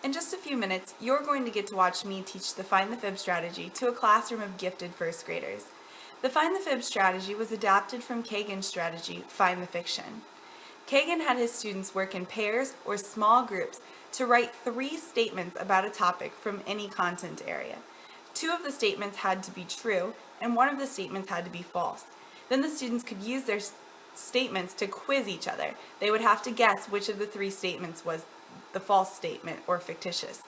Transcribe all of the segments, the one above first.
In just a few minutes, you're going to get to watch me teach the Find the Fib strategy to a classroom of gifted first graders. The Find the Fib strategy was adapted from Kagan's strategy, Find the Fiction. Kagan had his students work in pairs or small groups to write 3 statements about a topic from any content area. 2 of the statements had to be true, and 1 of the statements had to be false. Then the students could use their statements to quiz each other. They would have to guess which of the 3 statements was the false statement or fictitious.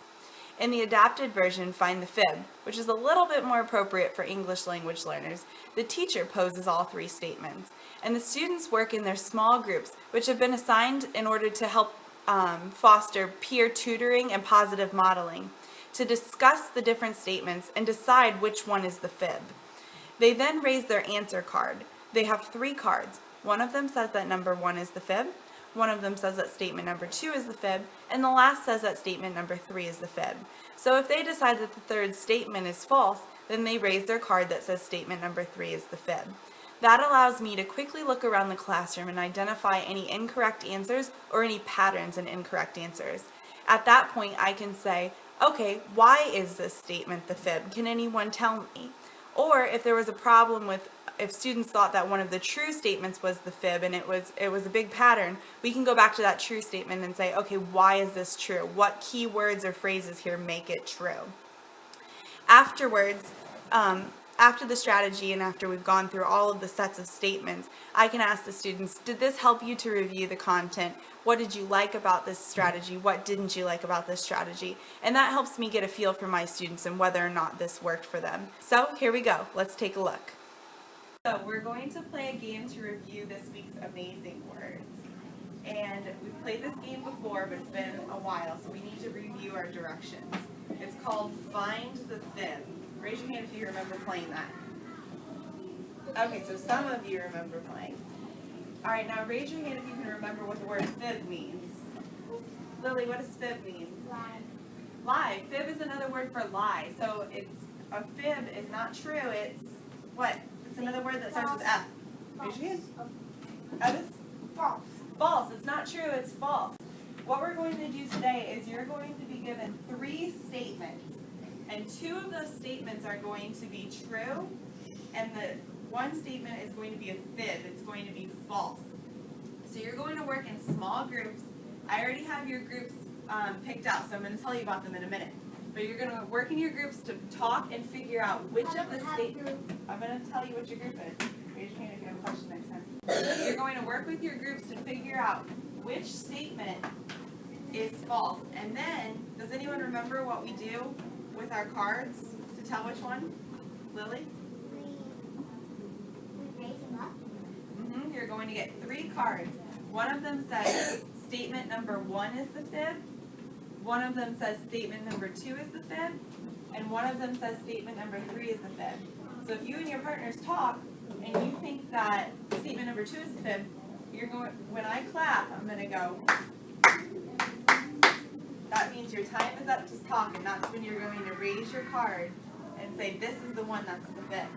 In the adapted version, Find the Fib, which is a little bit more appropriate for English language learners, the teacher poses all 3 statements, and the students work in their small groups, which have been assigned in order to help foster peer tutoring and positive modeling, to discuss the different statements and decide which one is the fib. They then raise their answer card. They have 3 cards. One of them says that number 1 is the fib, one of them says that statement number 2 is the fib, and the last says that statement number 3 is the fib. So if they decide that the 3rd statement is false, then they raise their card that says statement number 3 is the fib. That allows me to quickly look around the classroom and identify any incorrect answers or any patterns in incorrect answers. At that point, I can say, okay, why is this statement the fib? Can anyone tell me? Or if there was a problem with, if students thought that one of the true statements was the fib and it was a big pattern, we can go back to that true statement and say, okay, why is this true? What key words or phrases here make it true? Afterwards, after the strategy and after we've gone through all of the sets of statements, I can ask the students, did this help you to review the content? What did you like about this strategy? What didn't you like about this strategy? And that helps me get a feel for my students and whether or not this worked for them. So here we go. Let's take a look. So we're going to play a game to review this week's amazing words. And we've played this game before, but it's been a while, so we need to review our directions. It's called Find the Fib. Raise your hand if you remember playing that. Okay, so some of you remember playing. All right, now raise your hand if you can remember what the word fib means. Lily, what does fib mean? Lie. Lie. Fib is another word for lie. So a fib is not true. It's what? It's another word that starts with F. Raise your hand. That is False. false. It's not true. It's false. What we're going to do today is you're going to be given 3 statements. And 2 of those statements are going to be true, and the 1 statement is going to be a fib. It's going to be false. So you're going to work in small groups. I already have your groups picked out, so I'm going to tell you about them in a minute. But you're going to work in your groups to talk and figure out which of the statements. I'm going to tell you what your group is. Raise your hand if you have a question next time. You're going to work with your groups to figure out which statement is false. And then, does anyone remember what we do with our cards to tell which one? Lily? We raise them up. You're going to get 3 cards. One of them says statement number 1 is the fib. One of them says statement number 2 is the fib. And one of them says statement number 3 is the fib. So if you and your partners talk and you think that statement number 2 is the fib, you're going, when I clap, I'm going to go. That means your time is up to talk, and that's when you're going to raise your card and say, this is the one that's the fib.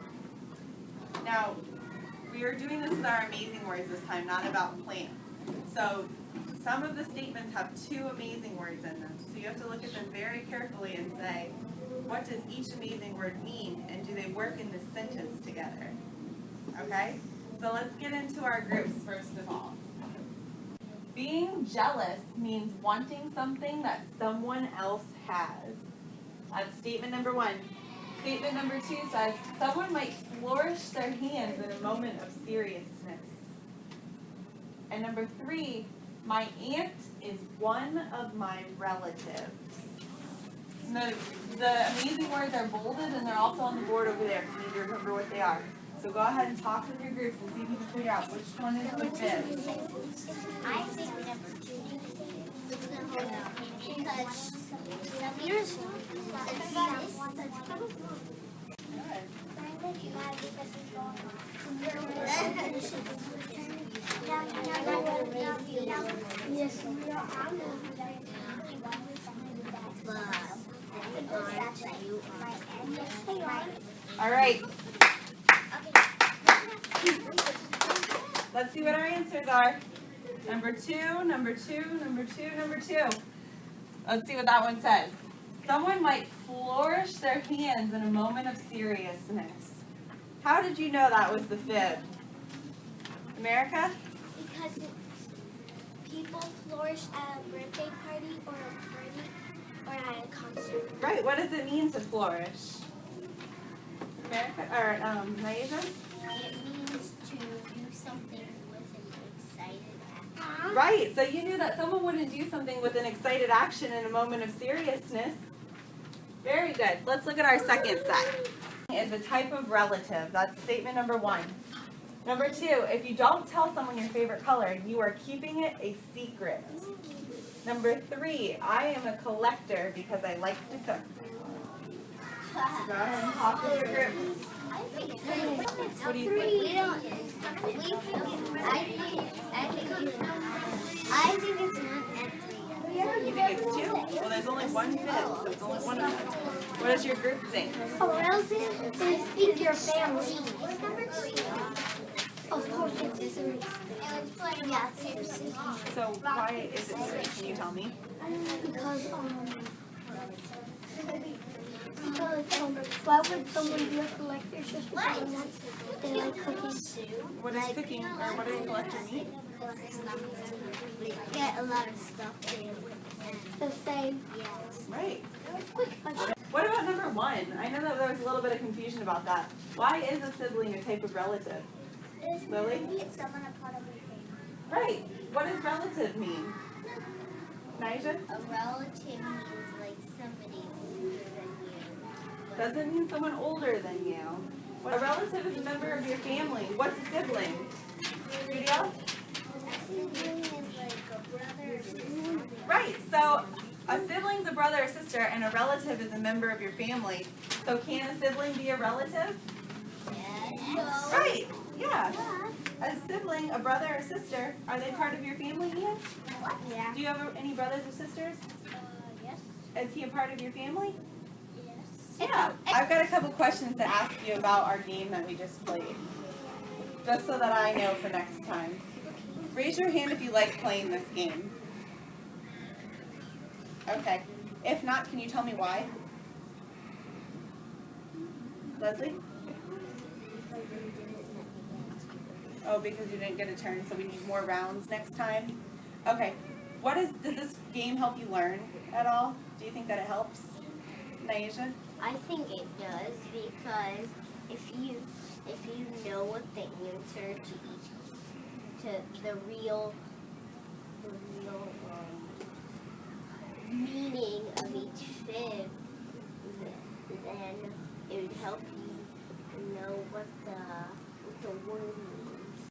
Now, we are doing this with our amazing words this time, not about plants. So, some of the statements have 2 amazing words in them. So you have to look at them very carefully and say, what does each amazing word mean, and do they work in this sentence together? Okay? So let's get into our groups first of all. Being jealous means wanting something that someone else has. That's statement number 1. Statement number 2 says, someone might flourish their hands in a moment of seriousness. And number 3, my aunt is one of my relatives. The amazing words are bolded and they're also on the board over there, so you need to remember what they are. So go ahead and talk with your groups and see if you can figure out which one is the fib. I think number 2. All right. Let's see what our answers are. Number 2, number 2, number 2, number 2. Let's see what that one says. Someone might flourish their hands in a moment of seriousness. How did you know that was the fib? America? Because people flourish at a birthday party or a party or at a concert. Right, what does it mean to flourish? America, or Naija? It means to do something with an excited action. Right, so you knew that someone wouldn't do something with an excited action in a moment of seriousness. Very good. Let's look at our second set. Is a type of relative. That's statement number 1. Number 2, if you don't tell someone your favorite color, you are keeping it a secret. Number 3, I am a collector because I like to cook. So go ahead and talk with your groups. What do you think? I think it's 1 and 3. You think it's 2? Well, there's only one fib, so it's only one of them. What does your group think? A relative is think your family. Number 3. Of course, it's So why is it 3? Can you tell me? because why would someone be a collector just because they like cooking? What is cooking, or what does a collector mean? Get a lot of stuff the same. Yes. Right. Quick question. What about number 1? I know that there was a little bit of confusion about that. Why is a sibling a type of relative? Lily? It's someone a part of a family. Right. What does relative mean? Naija? A relative means like somebody older than you. Doesn't mean someone older than you. A relative is a member of your family. What's a sibling? Julia? A sibling is like a brother or sister. Right. So a sibling's a brother or sister, and a relative is a member of your family. So can a sibling be a relative? Yes. Right. Yeah. A sibling, a brother or sister, are they part of your family, Ian? Yeah. Do you have any brothers or sisters? Yes. Is he a part of your family? Yes. Yeah. I've got a couple questions to ask you about our game that we just played, just so that I know for next time. Raise your hand if you like playing this game. Okay. If not, can you tell me why? Leslie? Oh, because you didn't get a turn, so we need more rounds next time? Okay. Does this game help you learn at all? Do you think that it helps? Naija? I think it does because if you know what the answer to the real meaning of each fib, then it would help you know what the